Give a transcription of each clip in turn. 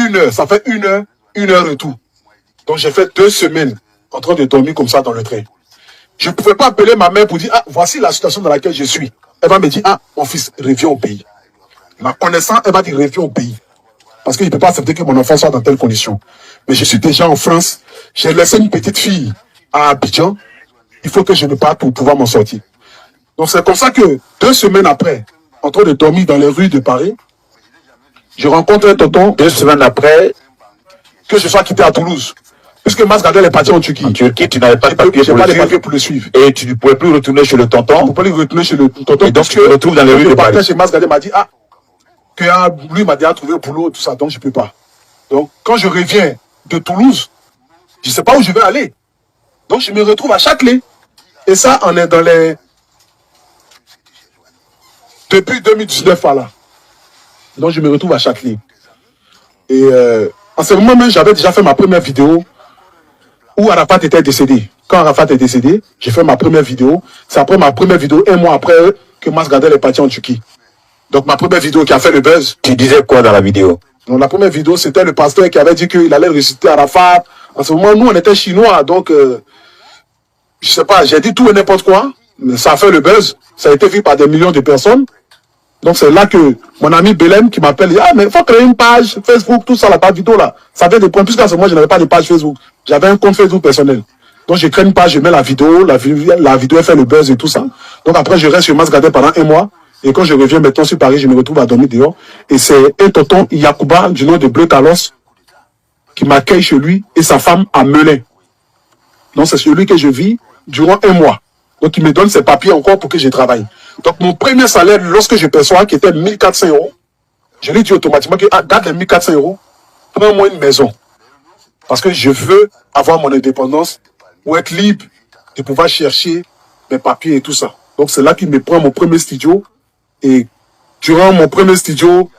1 heure. Ça fait 1 heure et tout. Donc j'ai fait 2 semaines en train de dormir comme ça dans le train. Je ne pouvais pas appeler ma mère pour dire, ah, voici la situation dans laquelle je suis. Elle va me dire, ah, mon fils, reviens au pays. La connaissance, elle va dire, reviens au pays. Parce qu'il ne peut pas accepter que mon enfant soit dans telle condition. Mais je suis déjà en France. J'ai laissé une petite fille à Abidjan. Il faut que je me parte pour pouvoir m'en sortir. Donc c'est comme ça que 2 semaines après, en train de dormir dans les rues de Paris, je rencontre un tonton. 2 semaines après, que je sois quitté à Toulouse. Puisque Masgadel est parti en Turquie. En Turquie, tu n'avais pas de papier pour le suivre. Et tu ne pouvais plus retourner chez le tonton. Je ne pouvais plus retourner chez le tonton. Et donc tu te retrouves dans les rues de Paris. Chez Masgadel m'a dit, ah, que lui m'a déjà trouvé au boulot, tout ça, donc je ne peux pas. Donc quand je reviens de Toulouse, je ne sais pas où je vais aller. Donc je me retrouve à Châtelet. Et ça, on est dans les... Depuis 2019, là. Donc je me retrouve à Châtelet. Et en ce moment même, j'avais déjà fait ma première vidéo où Arafat était décédé. Quand Arafat est décédé, j'ai fait ma première vidéo. C'est après ma première vidéo, 1 mois après que Masgadel est parti en Turquie. Donc ma première vidéo qui a fait le buzz. Tu disais quoi dans la vidéo? Donc la première vidéo, c'était le pasteur qui avait dit qu'il allait ressusciter Arafat. En ce moment, nous, on était chinois, donc je sais pas, j'ai dit tout et n'importe quoi. Mais ça a fait le buzz. Ça a été vu par des millions de personnes. Donc c'est là que mon ami Belém qui m'appelle, ah mais il faut créer une page Facebook, tout ça, la page vidéo là. Ça fait des points, puisqu'à ce moment je n'avais pas de page Facebook. J'avais un compte Facebook personnel. Donc je crée une page, je mets la vidéo elle fait le buzz et tout ça. Donc après je reste sur Masgadel pendant 1 mois. Et quand je reviens maintenant sur Paris, je me retrouve à dormir dehors. Et c'est un tonton Yacouba du nom de Bleu Talos qui m'accueille chez lui et sa femme à Melun. Donc c'est celui que je vis durant 1 mois. Donc il me donne ses papiers encore pour que je travaille. Donc mon premier salaire, lorsque je perçois, qui était 1400 €, je lui dis automatiquement que, ah, garde les 1400 €, prends-moi une maison. Parce que je veux avoir mon indépendance ou être libre de pouvoir chercher mes papiers et tout ça. Donc c'est là qu'il me prend mon premier studio. Et durant mon premier studio,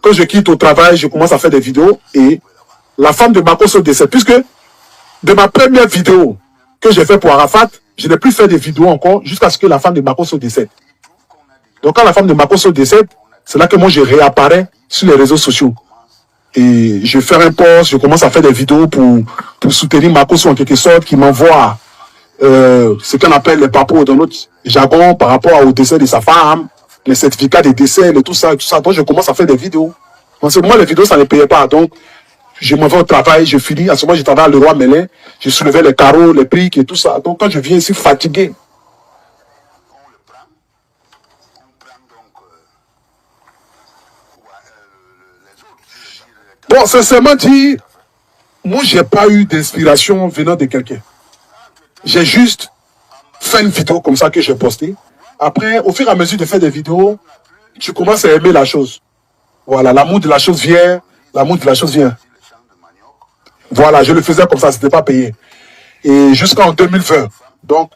quand je quitte au travail, je commence à faire des vidéos. Et la femme de Makosso décède. Puisque de ma première vidéo que j'ai fait pour Arafat, je n'ai plus fait de vidéos encore jusqu'à ce que la femme de Makosso décède. Donc quand la femme de Makosso décède, c'est là que moi je réapparais sur les réseaux sociaux. Et je fais un post, je commence à faire des vidéos pour soutenir Makosso en quelque sorte, qui m'envoie ce qu'on appelle les papos dans notre jargon par rapport au décès de sa femme, les certificats de décès, tout ça. Donc je commence à faire des vidéos. En ce moment, les vidéos, ça ne payait pas. Donc je m'en vais au travail, je finis. À ce moment, je travaille à Leroy Merlin, je soulevais les carreaux, les briques et tout ça. Donc quand je viens ici fatigué, bon, sincèrement dit, moi, j'ai pas eu d'inspiration venant de quelqu'un. J'ai juste fait une vidéo comme ça que j'ai postée. Après, au fur et à mesure de faire des vidéos, tu commences à aimer la chose. Voilà, l'amour de la chose vient, l'amour de la chose vient. Voilà, je le faisais comme ça, c'était pas payé. Et jusqu'en 2020. Donc,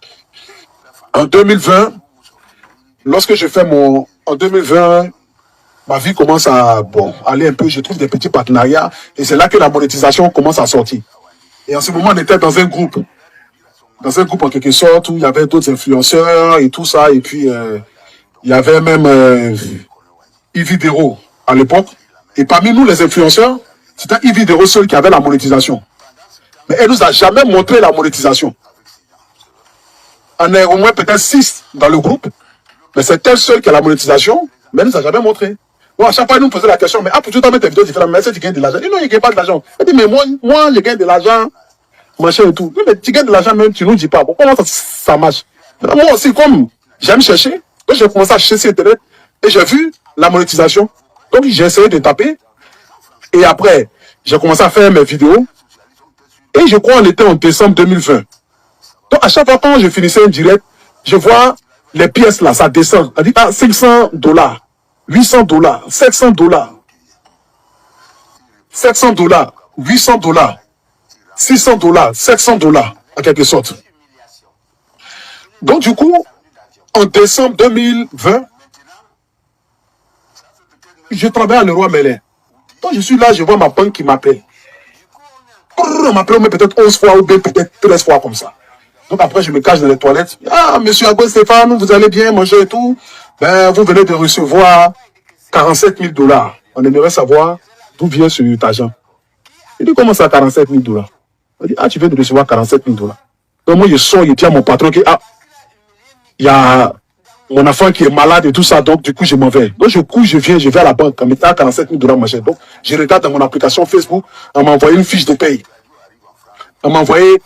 en 2020, lorsque je fais en 2020, ma vie commence à aller un peu, je trouve des petits partenariats et c'est là que la monétisation commence à sortir. Et en ce moment, on était dans un groupe en quelque sorte où il y avait d'autres influenceurs et tout ça. Et puis, il y avait même Ividero à l'époque. Et parmi nous, les influenceurs, c'était Ividero seul qui avait la monétisation. Mais elle nous a jamais montré la monétisation. On est au moins peut-être 6 dans le groupe, mais c'est elle seule qui a la monétisation, mais elle nous a jamais montré. Bon, à chaque fois, ils nous posaient la question, mais ah, pourquoi tu mets tes vidéos différentes, mais est-ce que tu gagnes de l'argent? Il dit non, il ne gagne pas de l'argent. Elle dit, mais moi, je gagne de l'argent, machin et tout. Oui, mais tu gagnes de l'argent même, tu ne nous dis pas. Bon, comment ça marche? Moi aussi, comme j'aime chercher, donc j'ai commencé à chercher sur Internet et j'ai vu la monétisation. Donc j'ai essayé de taper et après, j'ai commencé à faire mes vidéos et je crois qu'on était en décembre 2020. Donc à chaque fois quand je finissais un direct, je vois les pièces là, ça descend. On dit, ah, $500, $800, $700, $700, $800, $600, $700, en quelque sorte. Donc du coup, en décembre 2020, je travaille à Leroy Merlin. Donc je suis là, je vois ma banque qui m'appelle. On m'appelle peut-être 11 fois ou bien peut-être 13 fois comme ça. Donc après, je me cache dans les toilettes. Ah, monsieur Agoué Stéphane, vous allez bien manger et tout. Ben, vous venez de recevoir $47 000. On aimerait savoir d'où vient cet argent. Il dit, comment ça, 47 000 $? Il dit, ah, tu viens de recevoir 47 000 $. Donc moi, je sors, je dis à mon patron que, ah, il y a mon enfant qui est malade et tout ça, donc du coup, je m'en vais. Donc je cours, je vais à la banque, en mettant 47 000 $, machin. Donc, je regarde dans mon application Facebook, on m'a envoyé une fiche de paye. On m'a envoyé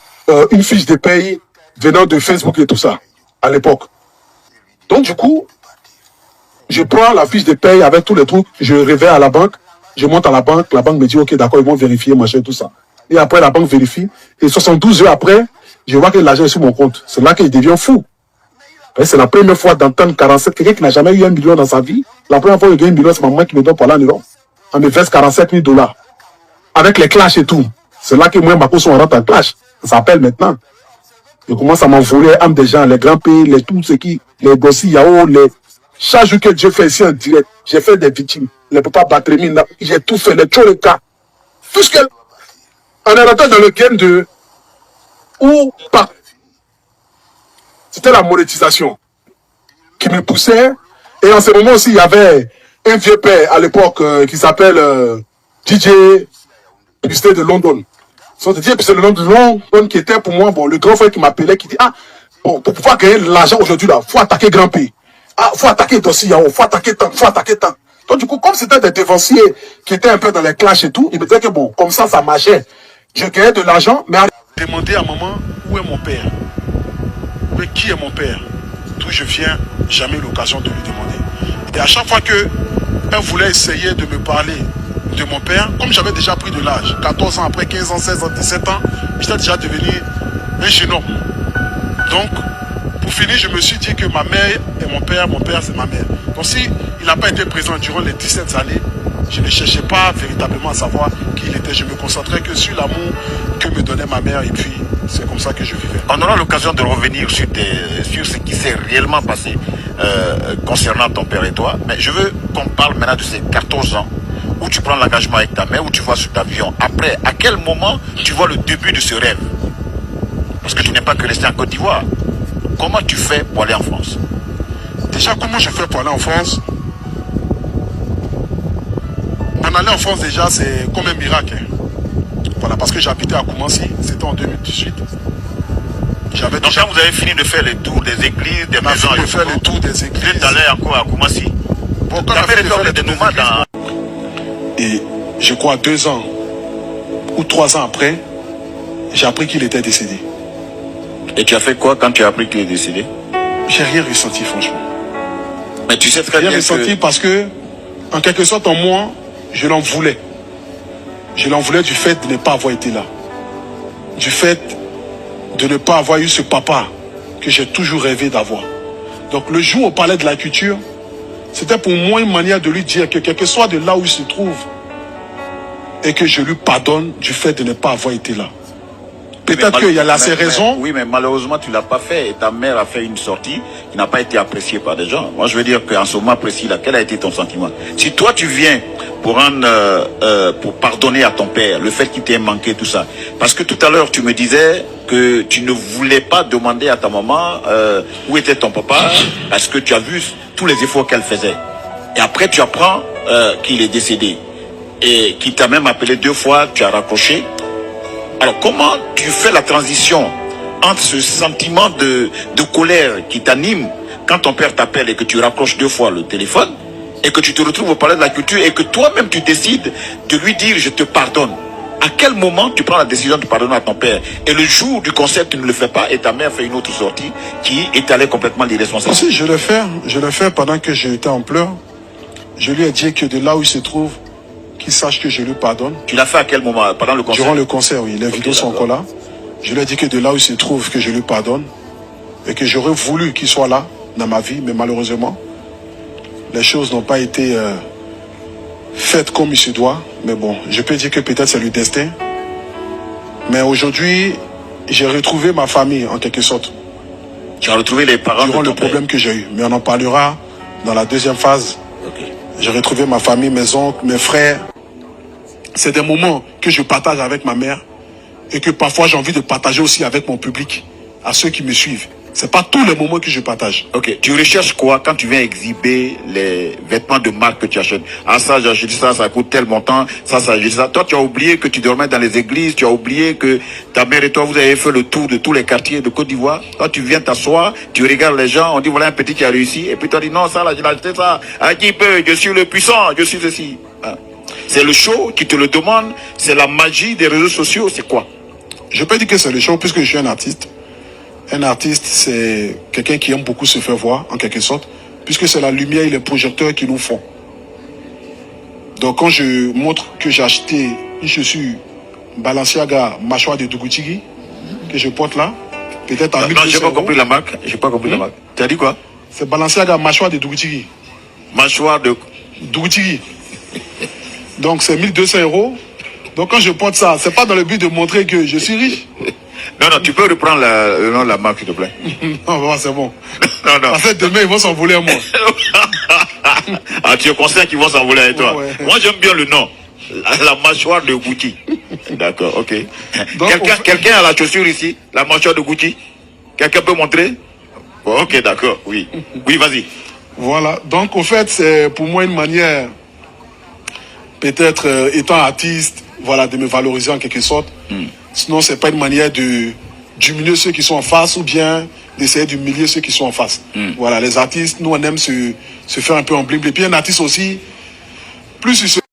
une fiche de paye venant de Facebook et tout ça, à l'époque. Donc du coup, je prends la fiche de paye avec tous les trucs, je réveille à la banque, je monte à la banque me dit, ok, d'accord, ils vont vérifier, machin, tout ça. Et après, la banque vérifie, et 72 heures après, je vois que l'argent est sur mon compte. C'est là qu'il devient fou. C'est la première fois d'entendre 47, quelqu'un qui n'a jamais eu 1 million dans sa vie. La première fois que j'ai eu 1 million, c'est ma maman qui me donne par là, non. On me verse 47 000 $. Avec les clashs et tout. C'est là que moi, ma cause, on rentre en clash. Ça s'appelle maintenant. Je commence à m'envoler âme des gens, les grands pays, les tout ce qui, les Gossi, Yao, les. Chaque jour que Dieu fait ici en direct, j'ai fait des victimes. Les papas Batremi, j'ai tout fait, les Tchoreka. Puisque, on est rentré dans le game de. Ou pas. C'était la monétisation qui me poussait. Et en ce moment aussi, il y avait un vieux père à l'époque qui s'appelle DJ Pisté de London. Son DJ Pisté de London qui était pour moi, bon, le grand frère qui m'appelait, qui dit, ah, bon, pour pouvoir gagner l'argent aujourd'hui, là, faut attaquer Grand P. Ah, faut attaquer Dossi Yao, faut attaquer tant, faut attaquer tant. Donc du coup, comme c'était des dévanciers qui étaient un peu dans les clashs et tout, il me disait que bon, comme ça marchait. Je gagnais de l'argent, mais demander à maman, où est mon père? Mais qui est mon père? D'où je viens, jamais eu l'occasion de lui demander. Et à chaque fois qu'elle voulait essayer de me parler de mon père, comme j'avais déjà pris de l'âge, 14 ans après, 15 ans, 16 ans, 17 ans, j'étais déjà devenu un jeune homme. Donc, pour finir, je me suis dit que ma mère est mon père c'est ma mère. Donc si il n'a pas été présent durant les 17 années, je ne cherchais pas véritablement à savoir qui il était. Je me concentrais que sur l'amour que me donnait ma mère et puis c'est comme ça que je vivais. On aura l'occasion de revenir sur ce qui s'est réellement passé concernant ton père et toi. Mais je veux qu'on parle maintenant de ces 14 ans où tu prends l'engagement avec ta mère, où tu vas sur ta avion. Après, à quel moment tu vois le début de ce rêve? Parce que tu n'es pas que resté en Côte d'Ivoire. Comment tu fais pour aller en France? Déjà, comment je fais pour aller en France? En aller en France, déjà, c'est comme un miracle. Voilà, parce que j'habitais à Koumassi, c'était en 2018. Donc là, vous avez fini de faire les tours des églises, des maisons. On a fait les tours des églises. Vous êtes allé encore à Koumassi. Bon, ta mère est des nomades. Et je crois 2 ans ou 3 ans après, j'ai appris qu'il était décédé. Et tu as fait quoi quand tu as appris qu'il est décédé? J'ai rien ressenti, franchement. Mais tu sais très bien. Rien ressenti parce que, en quelque sorte, en moi, je l'en voulais. Je l'en voulais du fait de ne pas avoir été là. Du fait de ne pas avoir eu ce papa que j'ai toujours rêvé d'avoir. Donc le jour au Palais de la Culture, c'était pour moi une manière de lui dire que quel que soit de là où il se trouve, et que je lui pardonne du fait de ne pas avoir été là. Peut-être qu'il y a là ses raisons. Oui, mais malheureusement, tu ne l'as pas fait. Et ta mère a fait une sortie qui n'a pas été appréciée par des gens. Moi, je veux dire qu'en ce moment précis, là, quel a été ton sentiment? Si toi, tu viens pour pardonner à ton père, le fait qu'il t'ait manqué, tout ça. Parce que tout à l'heure, tu me disais que tu ne voulais pas demander à ta maman où était ton papa, parce que tu as vu tous les efforts qu'elle faisait. Et après, tu apprends qu'il est décédé. Et qu'il t'a même appelé 2 fois, tu as raccroché. Alors, comment tu fais la transition entre ce sentiment de colère qui t'anime quand ton père t'appelle et que tu raccroches 2 fois le téléphone et que tu te retrouves au Palais de la Culture et que toi-même tu décides de lui dire je te pardonne? À quel moment tu prends la décision de pardonner à ton père? Et le jour du concert, tu ne le fais pas et ta mère fait une autre sortie qui est allée complètement l'irresponsable. Si, je le fais pendant que j'étais en pleurs. Je lui ai dit que de là où il se trouve, qu'il sache que je lui pardonne. Tu l'as fait à quel moment? Pendant le concert? Durant le concert, oui. Les vidéos sont encore là. Je lui ai dit que de là où il se trouve, que je lui pardonne. Et que j'aurais voulu qu'il soit là, dans ma vie. Mais malheureusement, les choses n'ont pas été faites comme il se doit. Mais bon, je peux dire que peut-être c'est le destin. Mais aujourd'hui, j'ai retrouvé ma famille, en quelque sorte. Tu as retrouvé les parents durant le problème que j'ai eu. Mais on en parlera dans la deuxième phase. Okay. J'ai retrouvé ma famille, mes oncles, mes frères. C'est des moments que je partage avec ma mère et que parfois j'ai envie de partager aussi avec mon public, à ceux qui me suivent. C'est pas tous les moments que je partage. Ok, tu recherches quoi quand tu viens exhiber les vêtements de marque que tu achètes? Ah ça, j'ai acheté ça, ça coûte tel montant, ça, j'ai acheté ça. Toi, tu as oublié que tu dormais dans les églises, tu as oublié que ta mère et toi, vous avez fait le tour de tous les quartiers de Côte d'Ivoire. Toi, tu viens t'asseoir, tu regardes les gens, on dit voilà un petit qui a réussi, et puis tu dis non, ça là, j'ai acheté ça. À qui peut, je suis le puissant, je suis ceci. Ah. C'est le show qui te le demande, c'est la magie des réseaux sociaux, c'est quoi? Je peux dire que c'est le show puisque je suis un artiste. Un artiste, c'est quelqu'un qui aime beaucoup se faire voir, en quelque sorte, puisque c'est la lumière et les projecteurs qui nous font. Donc quand je montre que j'ai acheté une chaussure Balenciaga mâchoire de Dougoutigui, que je porte là, peut-être en 1200 Non, j'ai pas compris euros. la marque, j'ai pas compris la marque. Tu as dit quoi? C'est Balenciaga mâchoire de Dougoutigui. Mâchoire de... Dougoutigui. Donc c'est 1200 euros. Donc quand je porte ça, c'est pas dans le but de montrer que je suis riche. Non, tu peux reprendre le nom de la marque, s'il te plaît. Non, c'est bon. Non. En fait, demain, ils vont s'envoler à moi. Ah, tu es conscient qu'ils vont s'envoler avec toi. Ouais. Moi, j'aime bien le nom. La mâchoire de Gucci. D'accord, ok. Quelqu'un a la chaussure ici? La mâchoire de Gucci? Quelqu'un peut montrer? Bon, ok, d'accord, oui. Oui, vas-y. Voilà. Donc, au fait, c'est pour moi une manière, peut-être étant artiste, voilà, de me valoriser en quelque sorte. Sinon, c'est pas une manière de diminuer ceux qui sont en face ou bien d'essayer d'humilier ceux qui sont en face. Voilà, les artistes, nous, on aime se faire un peu en bling. Et puis, un artiste aussi, plus il se